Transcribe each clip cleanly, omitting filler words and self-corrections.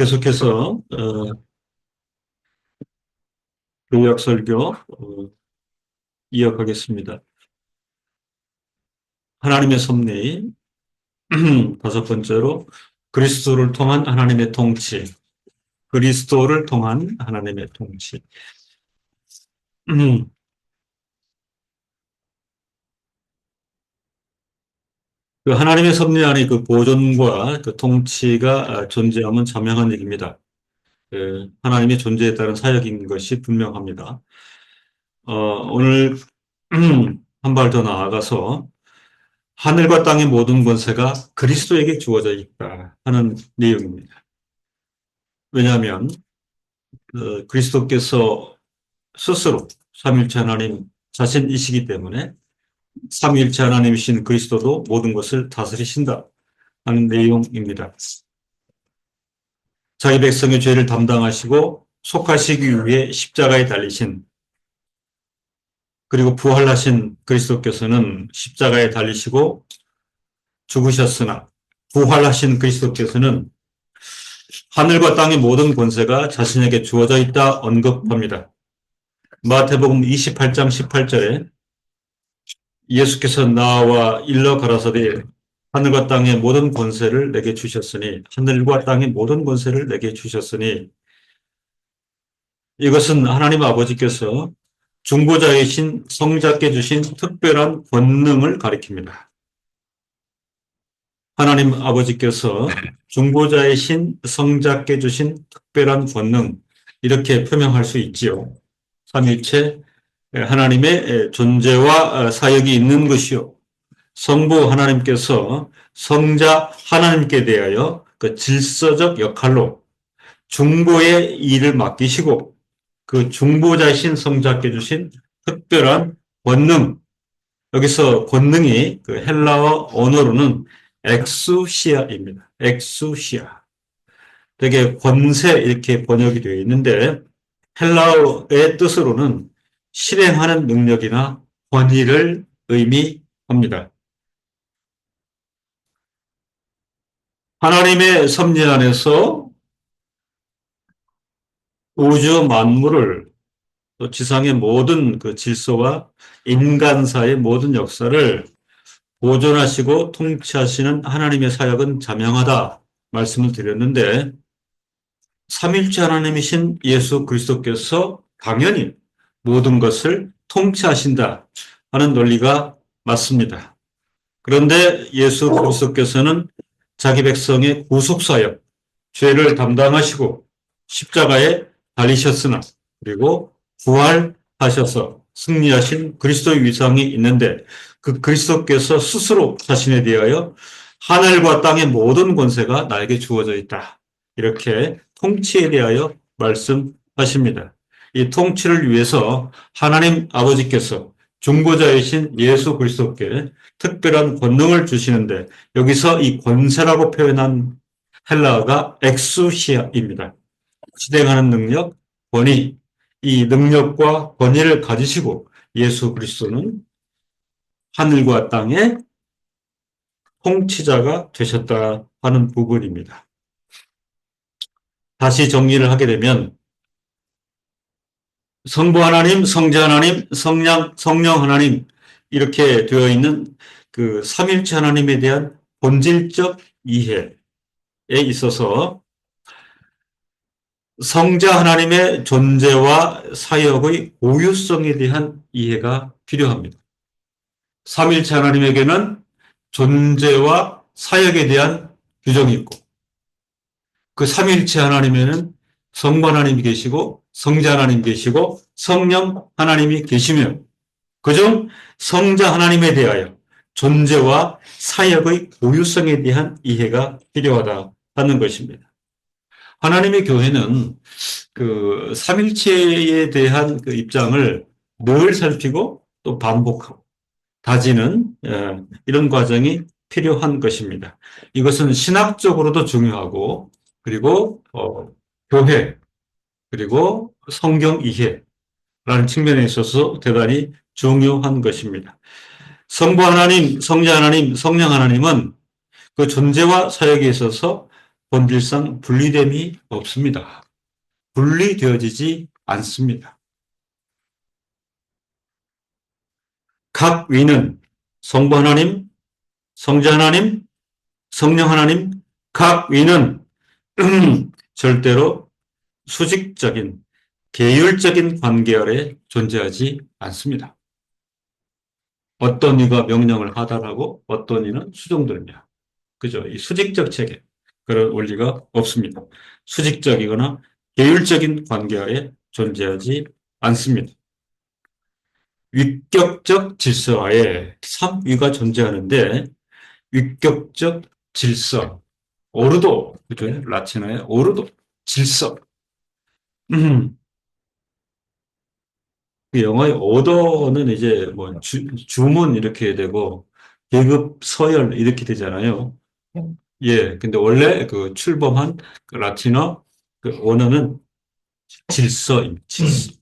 계속해서 교약 설교 이어가겠습니다. 하나님의 섭리 다섯 번째로 그리스도를 통한 하나님의 통치, 그리스도를 통한 하나님의 통치. 그 하나님의 섭리 안에 그 보존과 그 통치가 존재하면 자명한 일입니다. 하나님의 존재에 따른 사역인 것이 분명합니다. 오늘 한 발 더 나아가서 하늘과 땅의 모든 권세가 그리스도에게 주어져 있다 하는 내용입니다. 왜냐하면 그리스도께서 스스로 삼위일체 하나님 자신이시기 때문에 삼위일체 하나님이신 그리스도도 모든 것을 다스리신다 하는 내용입니다. 자기 백성의 죄를 담당하시고 속하시기 위해 십자가에 달리신, 그리고 부활하신 그리스도께서는 십자가에 달리시고 죽으셨으나 부활하신 그리스도께서는 하늘과 땅의 모든 권세가 자신에게 주어져 있다 언급합니다. 마태복음 28장 18절에 예수께서 나와 일러 가라사대 하늘과 땅의 모든 권세를 내게 주셨으니, 하늘과 땅의 모든 권세를 내게 주셨으니, 이것은 하나님 아버지께서 중보자이신 성자께 주신 특별한 권능을 가리킵니다. 하나님 아버지께서 중보자이신 성자께 주신 특별한 권능, 이렇게 표명할 수 있지요. 삼위일체 하나님의 존재와 사역이 있는 것이요, 성부 하나님께서 성자 하나님께 대하여 그 질서적 역할로 중보의 일을 맡기시고, 그 중보자이신 성자께 주신 특별한 권능, 여기서 권능이 그 헬라어 언어로는 엑수시아입니다. 엑수시아. 되게 권세 이렇게 번역이 되어 있는데, 헬라어의 뜻으로는 실행하는 능력이나 권위를 의미합니다. 하나님의 섭리 안에서 우주 만물을, 또 지상의 모든 그 질서와 인간사의 모든 역사를 보존하시고 통치하시는 하나님의 사역은 자명하다 말씀을 드렸는데, 삼위일체 하나님이신 예수 그리스도께서 당연히 모든 것을 통치하신다 하는 논리가 맞습니다. 그런데 예수 그리스도께서는 자기 백성의 구속사역, 죄를 담당하시고 십자가에 달리셨으나, 그리고 부활하셔서 승리하신 그리스도의 위상이 있는데, 그 그리스도께서 스스로 자신에 대하여 하늘과 땅의 모든 권세가 나에게 주어져 있다, 이렇게 통치에 대하여 말씀하십니다. 이 통치를 위해서 하나님 아버지께서 중보자이신 예수 그리스도께 특별한 권능을 주시는데, 여기서 이 권세라고 표현한 헬라어가 엑수시아입니다. 실행하는 능력, 권위, 이 능력과 권위를 가지시고 예수 그리스도는 하늘과 땅의 통치자가 되셨다 하는 부분입니다. 다시 정리를 하게 되면, 성부 하나님, 성자 하나님, 성령 하나님, 이렇게 되어 있는 그 삼일체 하나님에 대한 본질적 이해에 있어서 성자 하나님의 존재와 사역의 고유성에 대한 이해가 필요합니다. 삼일체 하나님에게는 존재와 사역에 대한 규정이 있고, 그 삼일체 하나님에는 성부 하나님이 계시고 성자 하나님이 계시고 성령 하나님이 계시며, 그중 성자 하나님에 대하여 존재와 사역의 고유성에 대한 이해가 필요하다 하는 것입니다. 하나님의 교회는 그 삼일체에 대한 그 입장을 늘 살피고 또 반복하고 다지는 이런 과정이 필요한 것입니다. 이것은 신학적으로도 중요하고, 그리고 교회, 그리고 성경 이해라는 측면에 있어서 대단히 중요한 것입니다. 성부 하나님, 성자 하나님, 성령 하나님은 그 존재와 사역에 있어서 본질상 분리됨이 없습니다. 분리되어지지 않습니다. 각 위는 성부 하나님, 성자 하나님, 성령 하나님, 각 위는 절대로 수직적인 계율적인 관계 아래 존재하지 않습니다. 어떤 이가 명령을 하달하고 어떤 이는 수종들며. 그죠? 이 수직적 체계. 그런 원리가 없습니다. 수직적이거나 계율적인 관계 아래 존재하지 않습니다. 위격적 질서하에 3위가 존재하는데 위격적 질서, 오르도, 그죠? 라틴어의 오르도, 질서. 그 영어의 오더는 이제 뭐 주문 이렇게 되고 계급 서열 이렇게 되잖아요. 예, 근데 원래 그 출범한 그 라틴어 그 원어는 질서입니다. 질서.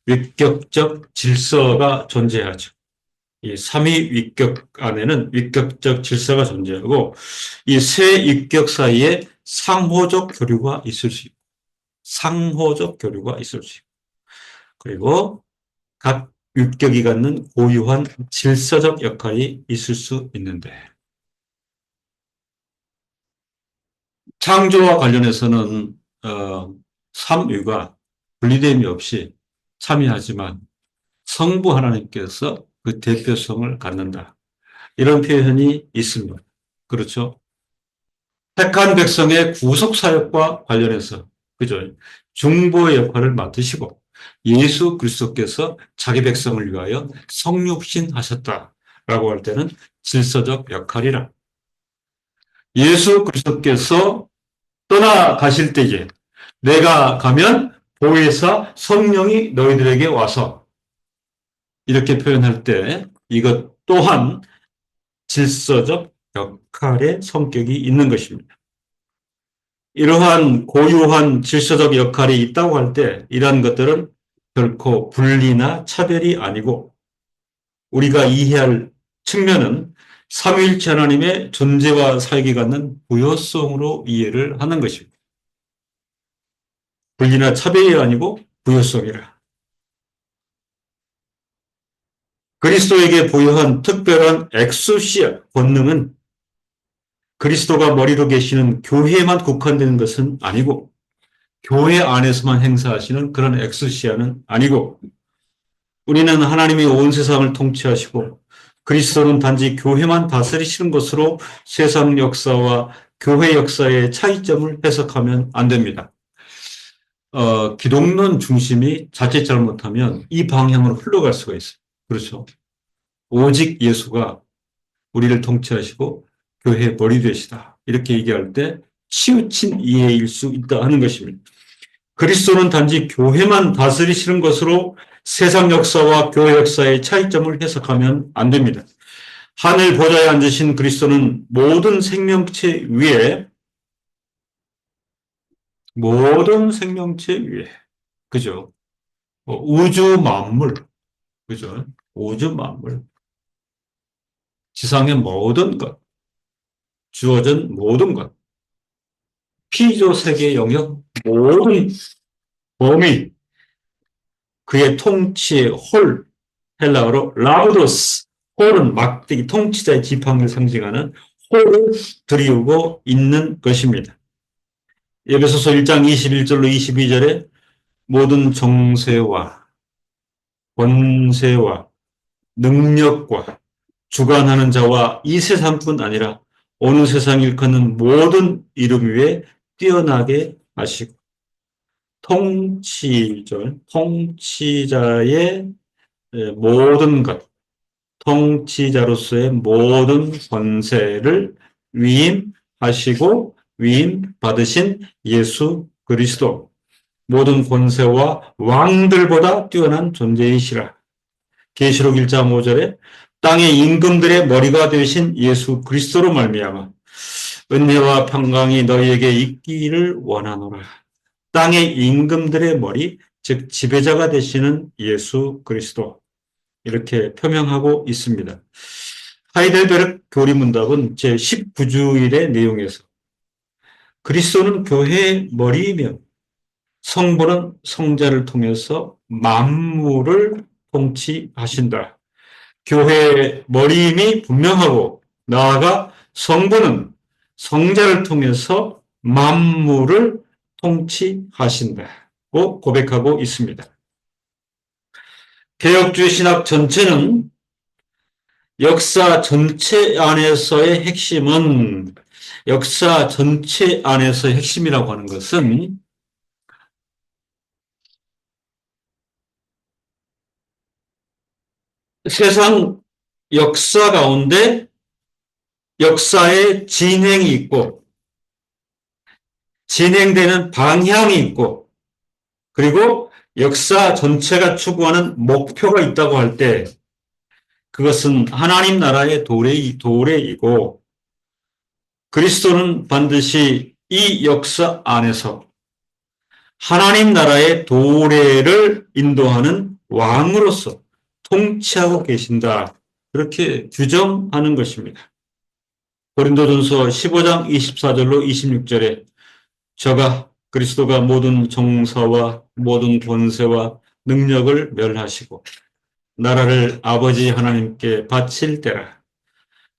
위격적 질서가 존재하죠. 이 삼위 위격 안에는 위격적 질서가 존재하고 이 세 위격 사이에 상호적 교류가 있을 수 있고 상호적 교류가 있을 수 있고 그리고 각 위격이 갖는 고유한 질서적 역할이 있을 수 있는데 창조와 관련해서는 삼위가 분리됨이 없이 참여하지만 성부 하나님께서 그 대표성을 갖는다. 이런 표현이 있습니다. 그렇죠? 택한 백성의 구속 사역과 관련해서 그죠? 중보의 역할을 맡으시고 예수 그리스도께서 자기 백성을 위하여 성육신 하셨다라고 할 때는 질서적 역할이라. 예수 그리스도께서 떠나가실 때에 내가 가면 보혜사 성령이 너희들에게 와서 이렇게 표현할 때 이것 또한 질서적 역할의 성격이 있는 것입니다. 이러한 고유한 질서적 역할이 있다고 할 때 이러한 것들은 결코 분리나 차별이 아니고 우리가 이해할 측면은 삼위일체 하나님의 존재와 사역이 갖는 부요성으로 이해를 하는 것입니다. 분리나 차별이 아니고 부요성이라. 그리스도에게 부여한 특별한 엑소시아 권능은 그리스도가 머리로 계시는 교회에만 국한되는 것은 아니고 교회 안에서만 행사하시는 그런 엑소시아는 아니고 우리는 하나님이 온 세상을 통치하시고 그리스도는 단지 교회만 다스리시는 것으로 세상 역사와 교회 역사의 차이점을 해석하면 안 됩니다. 기독론 중심이 자칫 잘못하면 이 방향으로 흘러갈 수가 있어요. 그렇죠. 오직 예수가 우리를 통치하시고 교회의 머리 되시다. 이렇게 얘기할 때 치우친 이해일 수 있다 하는 것입니다. 그리스도는 단지 교회만 다스리시는 것으로 세상 역사와 교회 역사의 차이점을 해석하면 안 됩니다. 하늘 보좌에 앉으신 그리스도는 모든 생명체 위에 그죠? 우주 만물 그죠? 우주 만물 지상의 모든 것 주어진 모든 것 피조 세계 영역 모든 범위 그의 통치의 홀 헬라어로 라브도스 홀은 막대기 통치자의 지팡이를 상징하는 홀을 드리우고 있는 것입니다. 에베소서 1장 21절로 22절에 모든 정세와 권세와 능력과 주관하는 자와 이 세상뿐 아니라 어느 세상 일컫는 모든 이름 위에 뛰어나게 하시고 통치자의 모든 것, 통치자로서의 모든 권세를 위임하시고 위임받으신 예수 그리스도, 모든 권세와 왕들보다 뛰어난 존재이시라. 계시록 1장 5절에 땅의 임금들의 머리가 되신 예수 그리스도로 말미암아 은혜와 평강이 너희에게 있기를 원하노라. 땅의 임금들의 머리, 즉 지배자가 되시는 예수 그리스도 이렇게 표명하고 있습니다. 하이델베르크 교리문답은 제19주일의 내용에서 그리스도는 교회의 머리이며 성부는 성자를 통해서 만물을 통치하신다. 교회의 머리임이 분명하고 나아가 성부는 성자를 통해서 만물을 통치하신다고 고백하고 있습니다. 개혁주의 신학 전체는 역사 전체 안에서의 핵심은 역사 전체 안에서의 핵심이라고 하는 것은 세상 역사 가운데 역사의 진행이 있고 진행되는 방향이 있고 그리고 역사 전체가 추구하는 목표가 있다고 할 때 그것은 하나님 나라의 도래이고 그리스도는 반드시 이 역사 안에서 하나님 나라의 도래를 인도하는 왕으로서 통치하고 계신다. 그렇게 규정하는 것입니다. 고린도전서 15장 24절로 26절에 저가 그리스도가 모든 정사와 모든 권세와 능력을 멸하시고 나라를 아버지 하나님께 바칠 때라.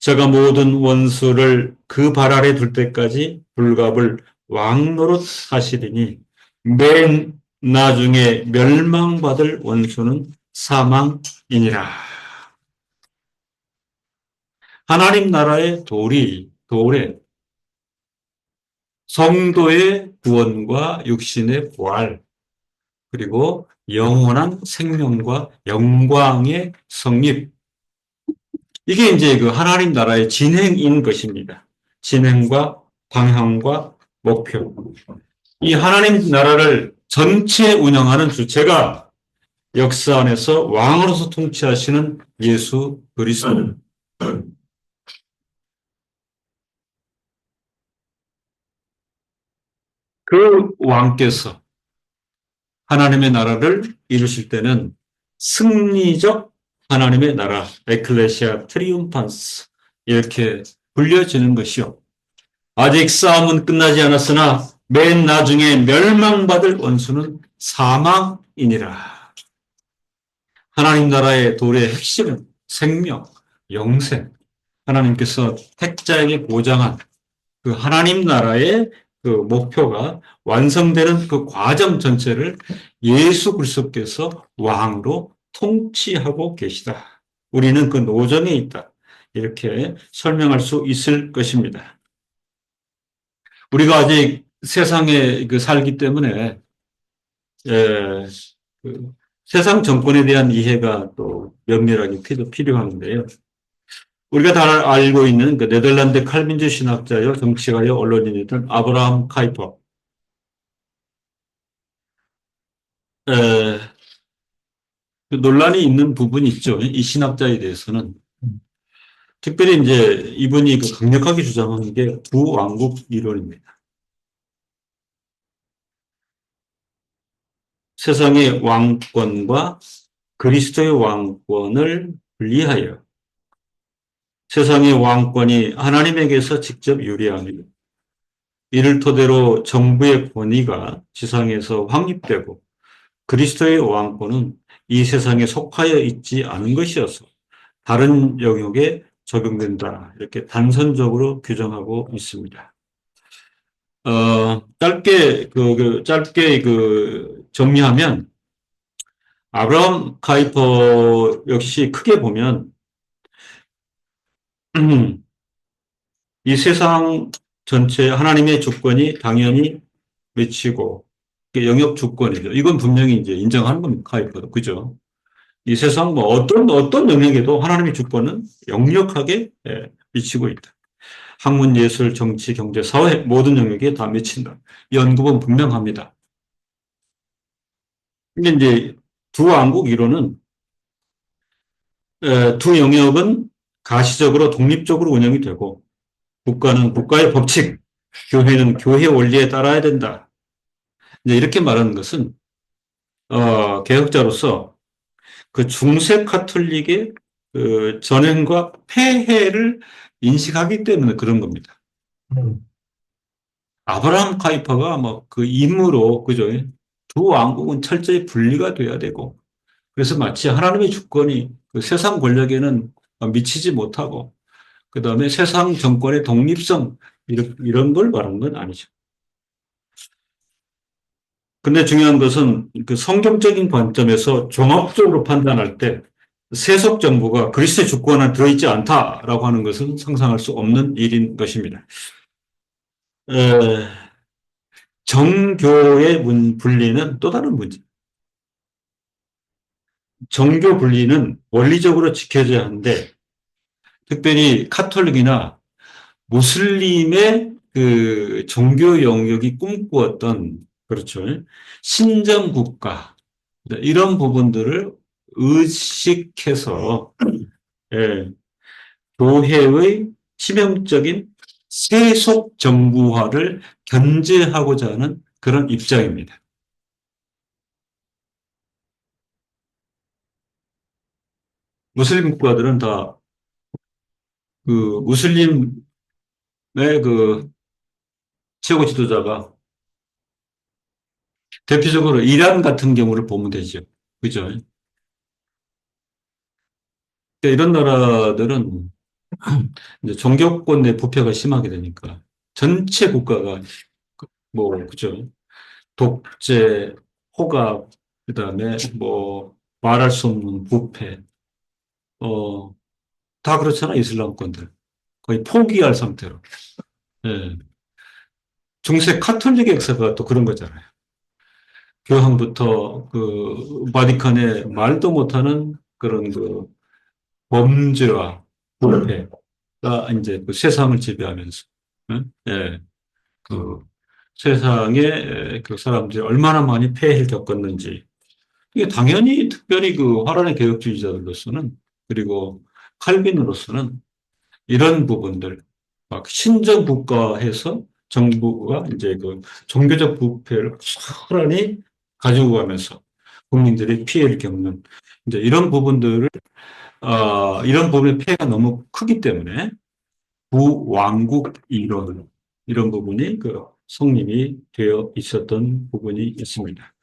저가 모든 원수를 그 발 아래 둘 때까지 불갑을 왕노릇 하시리니 맨 나중에 멸망받을 원수는 사망이니라. 하나님 나라의 도래, 성도의 구원과 육신의 부활, 그리고 영원한 생명과 영광의 성립. 이게 이제 그 하나님 나라의 진행인 것입니다. 진행과 방향과 목표. 이 하나님 나라를 전체 운영하는 주체가 역사 안에서 왕으로서 통치하시는 예수 그리스도. 그 왕께서 하나님의 나라를 이루실 때는 승리적 하나님의 나라, 에클레시아 트리움판스 이렇게 불려지는 것이요. 아직 싸움은 끝나지 않았으나 맨 나중에 멸망받을 원수는 사망이니라. 하나님 나라의 도래의 핵심은 생명, 영생, 하나님께서 택자에게 보장한 그 하나님 나라의 그 목표가 완성되는 그 과정 전체를 예수 그리스도께서 왕으로 통치하고 계시다. 우리는 그 노정에 있다. 이렇게 설명할 수 있을 것입니다. 우리가 아직 세상에 그 살기 때문에 그 세상 정권에 대한 이해가 또 면밀하게 필요한데요. 우리가 다 알고 있는 그 네덜란드 칼빈주 신학자요, 정치가요, 언론인이던 아브라함 카이퍼. 에, 그 논란이 있는 부분이 있죠. 이 신학자에 대해서는. 특별히 이제 이분이 그 강력하게 주장하는 게 부왕국 이론입니다. 세상의 왕권과 그리스도의 왕권을 분리하여 세상의 왕권이 하나님에게서 직접 유리하며 이를 토대로 정부의 권위가 지상에서 확립되고 그리스도의 왕권은 이 세상에 속하여 있지 않은 것이어서 다른 영역에 적용된다. 이렇게 단선적으로 규정하고 있습니다. 짧게 정리하면 아브라함 카이퍼 역시 크게 보면 이 세상 전체 하나님의 주권이 당연히 미치고 영역 주권이죠. 이건 분명히 이제 인정하는 겁니다. 카이퍼도 그죠? 이 세상 뭐 어떤 영역에도 하나님의 주권은 역력하게 미치고 있다. 학문, 예술, 정치, 경제, 사회 모든 영역에 다 미친다. 이 언급은 분명합니다. 근데 이제 두 왕국 이론은 두 영역은 가시적으로 독립적으로 운영이 되고 국가는 국가의 법칙, 교회는 교회 원리에 따라야 된다. 이제 이렇게 말하는 것은 개혁자로서 그 중세 카톨릭의 그 전횡과 폐해를 인식하기 때문에 그런 겁니다. 아브라함 카이파가 뭐 그 임무로, 그죠? 두 왕국은 철저히 분리가 돼야 되고, 그래서 마치 하나님의 주권이 그 세상 권력에는 미치지 못하고, 그 다음에 세상 정권의 독립성, 이런 걸 말하는 건 아니죠. 근데 중요한 것은 그 성경적인 관점에서 종합적으로 판단할 때 세속 정부가 그리스도의 주권 안에 들어있지 않다라고 하는 것은 상상할 수 없는 일인 것입니다. 에, 정교의 분리는 또 다른 문제. 정교 분리는 원리적으로 지켜져야 하는데 특별히 카톨릭이나 무슬림의 그 종교 영역이 꿈꾸었던 그렇죠. 신정 국가 이런 부분들을 의식해서 예, 교회의 치명적인 세속 정부화를 견제하고자 하는 그런 입장입니다. 무슬림 국가들은 다 그 무슬림의 그 최고 지도자가 대표적으로 이란 같은 경우를 보면 되죠. 그죠? 그러니까 이런 나라들은 이제 종교권 내 부패가 심하게 되니까 전체 국가가 뭐 그죠? 독재, 호각, 그다음에 뭐 말할 수 없는 부패, 어, 다 그렇잖아 이슬람권들 거의 포기할 상태로. 예. 중세 카톨릭 역사가 또 그런 거잖아요. 교황부터 그 바티칸에 말도 못하는 그런 그 범죄와 부패가 이제 그 세상을 지배하면서, 응? 예, 그 세상에 그 사람들이 얼마나 많이 폐해를 겪었는지 이게 당연히 특별히 그 화란의 개혁주의자들로서는 그리고 칼빈으로서는 이런 부분들 막 신정 국가에서 정부가 이제 그 종교적 부패를 고스란히 가지고 가면서 국민들이 피해를 겪는 이제 이런 부분들을 이런 부분의 폐해가 너무 크기 때문에 부왕국 이론 이런 부분이 그 성립이 되어 있었던 부분이 있습니다.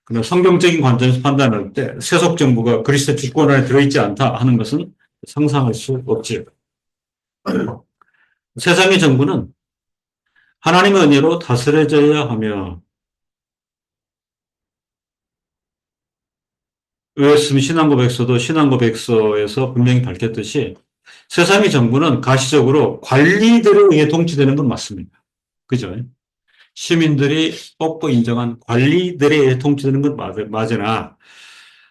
그러나 성경적인 관점에서 판단할 때 세속 정부가 그리스도 주권 안에 들어있지 않다 하는 것은 상상할 수 없지요. 세상의 정부는 하나님의 은혜로 다스려져야 하며 의였음 신앙고백서도 신앙고백서에서 분명히 밝혔듯이 세상의 정부는 가시적으로 관리들에 의해 통치되는 건 맞습니다. 그죠? 시민들이 뽑고 인정한 관리들에 의해 통치되는 건 맞으나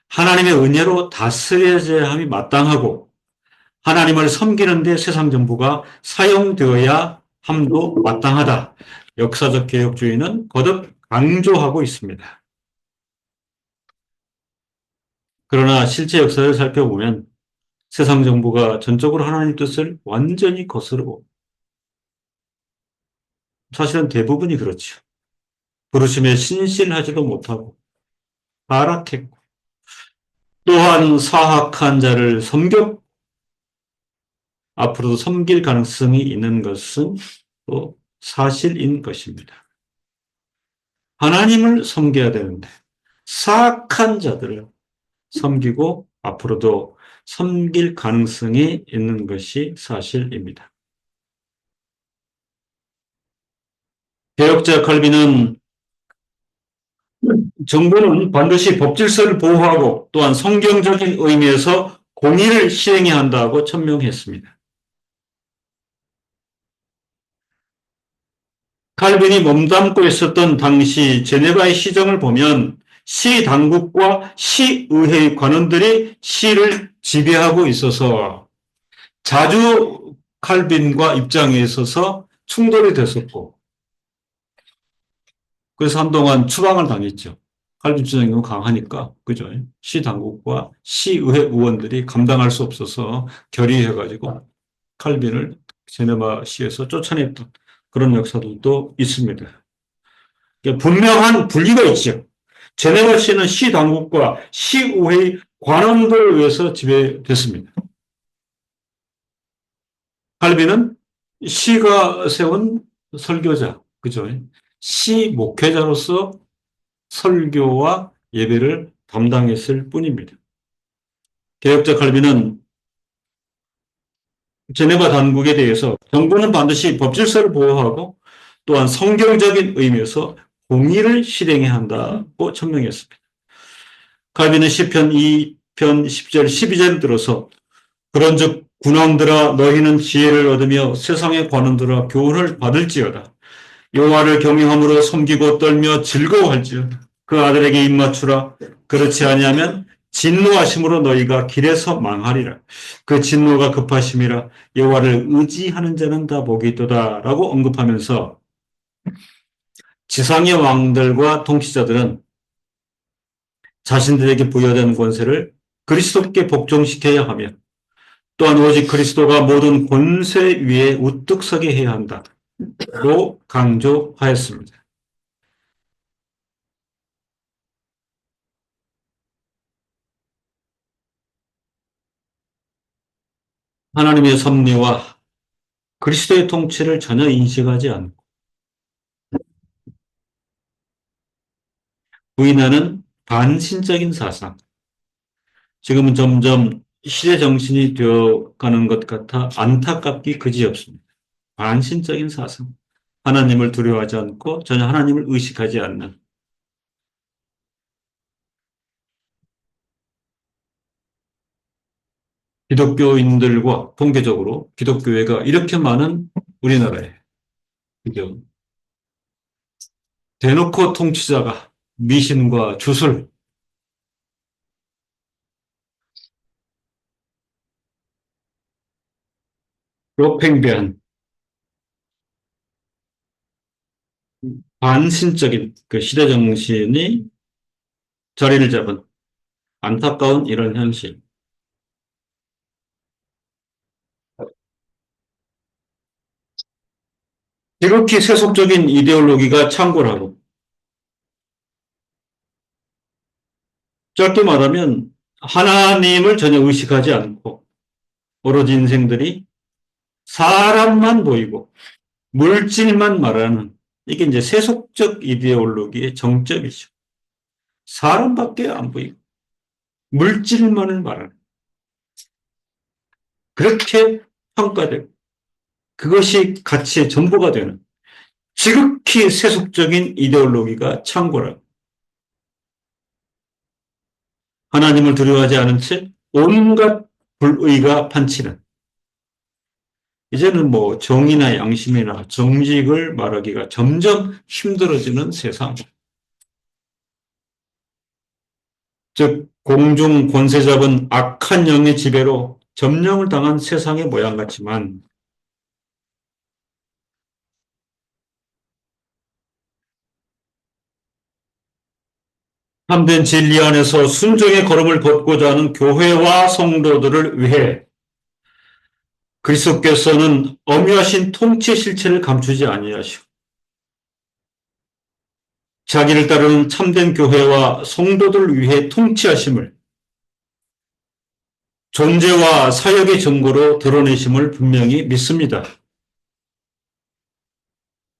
하나님의 은혜로 다스려져야 함이 마땅하고 하나님을 섬기는 데 세상 정부가 사용되어야 함도 마땅하다. 역사적 개혁주의는 거듭 강조하고 있습니다. 그러나 실제 역사를 살펴보면 세상 정부가 전적으로 하나님 뜻을 완전히 거스르고 사실은 대부분이 그렇죠. 부르심에 신실하지도 못하고 타락했고 또한 사악한 자를 섬겨 앞으로도 섬길 가능성이 있는 것은 또 사실인 것입니다. 하나님을 섬겨야 되는데 사악한 자들을 섬기고 앞으로도 섬길 가능성이 있는 것이 사실입니다. 개혁자 칼빈은 정부는 반드시 법질서를 보호하고 또한 성경적인 의미에서 공의를 시행해야 한다고 천명했습니다. 칼빈이 몸담고 있었던 당시 제네바의 시정을 보면 시 당국과 시의회의 관원들이 시를 지배하고 있어서 자주 칼빈과 입장에 있어서 충돌이 됐었고 그래서 한동안 추방을 당했죠. 칼빈 주장이 너무 강하니까 그죠? 시 당국과 시의회 의원들이 감당할 수 없어서 결의해가지고 칼빈을 제네바 시에서 쫓아냈던 그런 역사들도 있습니다. 분명한 분리가 있죠. 제네바 시는 시 당국과 시의회 관원들에 의해서 지배됐습니다. 칼빈은 시가 세운 설교자, 그죠? 시 목회자로서 설교와 예배를 담당했을 뿐입니다. 개혁자 칼빈은 제네바 단국에 대해서 정부는 반드시 법질서를 보호하고 또한 성경적인 의미에서 공의를 실행해야 한다고 천명했습니다. 칼빈은 시편 2편 10절 12절을 들어서 그런즉 군왕들아 너희는 지혜를 얻으며 세상의 관원들아 교훈을 받을지어다. 여호와를 경외함으로 섬기고 떨며 즐거워할지어다. 그 아들에게 입맞추라. 그렇지 아니하면 진노하심으로 너희가 길에서 망하리라. 그 진노가 급하심이라. 여호와를 의지하는 자는 다 복이 있도다라고 언급하면서 지상의 왕들과 통치자들은 자신들에게 부여된 권세를 그리스도께 복종시켜야 하며 또한 오직 그리스도가 모든 권세 위에 우뚝 서게 해야 한다고 강조하였습니다. 하나님의 섭리와 그리스도의 통치를 전혀 인식하지 않고 부인하는 반신적인 사상, 지금은 점점 시대 정신이 되어가는 것 같아 안타깝기 그지없습니다. 반신적인 사상, 하나님을 두려워하지 않고 전혀 하나님을 의식하지 않는 기독교인들과 통계적으로 기독교회가 이렇게 많은 우리나라에 그죠? 대놓고 통치자가 미신과 주술, 로팽배한 반신적인 그 시대 정신이 자리를 잡은 안타까운 이런 현실. 지극히 세속적인 이데올로기가 창궐하고 짧게 말하면 하나님을 전혀 의식하지 않고 오로지 인생들이 사람만 보이고 물질만 말하는 이게 이제 세속적 이데올로기의 정점이죠. 사람밖에 안 보이고 물질만을 말하는 그렇게 평가되고 그것이 가치의 전부가 되는 지극히 세속적인 이데올로기가 창궐하고 하나님을 두려워하지 않은 채 온갖 불의가 판치는 이제는 뭐 정의나 양심이나 정직을 말하기가 점점 힘들어지는 세상. 즉 공중 권세 잡은 악한 영의 지배로 점령을 당한 세상의 모양 같지만 참된 진리 안에서 순종의 걸음을 걷고자 하는 교회와 성도들을 위해 그리스도께서는 엄유하신 통치 실체를 감추지 아니하시고 자기를 따르는 참된 교회와 성도들을 위해 통치하심을 존재와 사역의 증거로 드러내심을 분명히 믿습니다.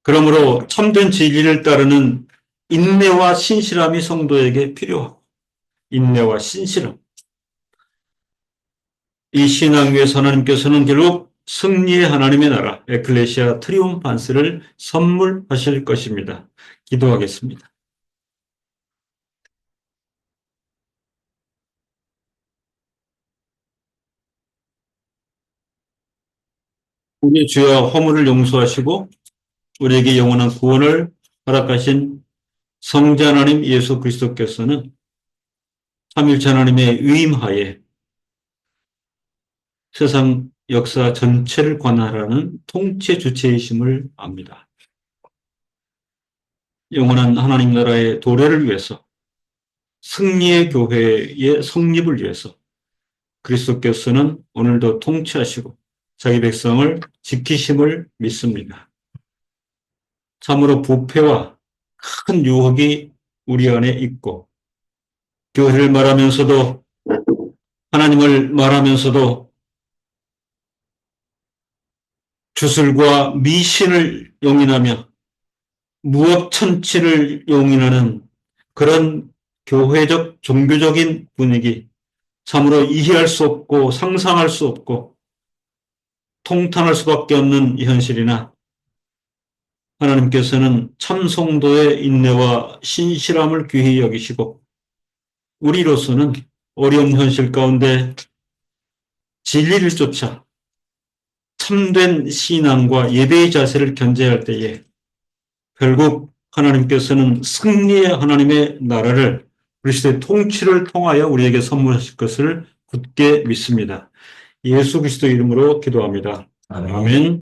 그러므로 참된 진리를 따르는 인내와 신실함이 성도에게 필요하고 인내와 신실함. 이 신앙 위에서 하나님께서는 결국 승리의 하나님의 나라 에클레시아 트리움판스를 선물하실 것입니다. 기도하겠습니다. 우리 주여 허물을 용서하시고 우리에게 영원한 구원을 허락하신 성자 하나님 예수 그리스도께서는 삼일체 하나님의 위임하에 세상 역사 전체를 관할하는 통치 주체이심을 압니다. 영원한 하나님 나라의 도래를 위해서 승리의 교회의 성립을 위해서 그리스도께서는 오늘도 통치하시고 자기 백성을 지키심을 믿습니다. 참으로 부패와 큰 유혹이 우리 안에 있고 교회를 말하면서도 하나님을 말하면서도 주술과 미신을 용인하며 무업천치를 용인하는 그런 교회적, 종교적인 분위기, 참으로 이해할 수 없고 상상할 수 없고 통탄할 수밖에 없는 현실이나 하나님께서는 참 성도의 인내와 신실함을 귀히 여기시고 우리로서는 어려운 현실 가운데 진리를 쫓아 참된 신앙과 예배의 자세를 견제할 때에 결국 하나님께서는 승리의 하나님의 나라를 그리스도의 통치를 통하여 우리에게 선물하실 것을 굳게 믿습니다. 예수 그리스도 이름으로 기도합니다. 아멘.